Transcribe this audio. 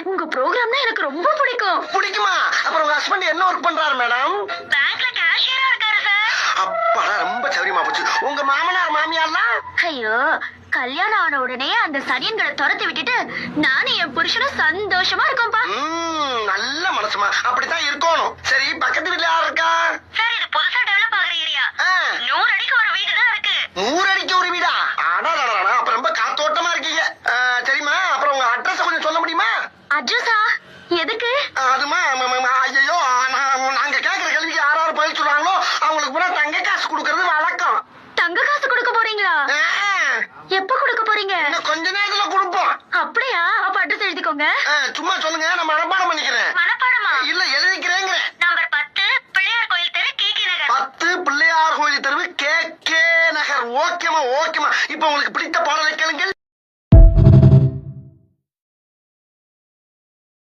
உங்க ப்ரோகிராம்னா எனக்கு ரொம்ப பிடிக்கும். பிடிக்குமா? அப்புறம் உங்க ஹஸ்பண்ட் என்ன ஒர்க் பண்றாரு மேடம்? பேங்க்ல கேஷியரா இருக்காரு சார். அப்பாடா, ரொம்ப சௌரியமா போச்சு. உங்க மாமனார் மாமியார்லாம்? ஐயோ, கல்யாணம் ஆன உடனே அந்த சனியன்களை துரத்தி விட்டுட்டு நானும் என் புருஷனும் சந்தோஷமா இருக்கோம்பா. நல்ல மனசுமா, அப்படித்தான் இருக்கணும். சரி, பக்கத்து வீட்டுல யார் இருக்கா? சார், இது புதுசா டெவலப் ஆகுற ஏரியா. 100 அடிக்கு ஒரு வீடு தான் இருக்கு. 100 அடிக்கு ஒரு வீடா? அடாடா, அப்ப ரொம்ப காத்தோட்டமா இருக்கீங்க. சரிம்மா, அப்புறம் உங்க அட்ரஸ் கொஞ்சம் சொல்ல முடியுமா? அட்ரஸா? எதுக்கு? அதுமா, ஐயோ, நாங்க கேக்குற கேள்விக்கு யாராவது பதில் சொல்றாங்களோ அவங்களுக்கு பூரா தங்க காசு கொடுக்கறது வழக்கம். தங்க காசு கொடுக்க போறீங்களா? எப்ப கொடுக்க போறீங்க? இன்னும் கொஞ்ச நேரத்துல கொடுப்போம். அப்படியா? அப்ப அட்ரஸ் எழுதிக்கோங்க. சும்மா சொல்லுங்க, நம்ம மனப்பாடம்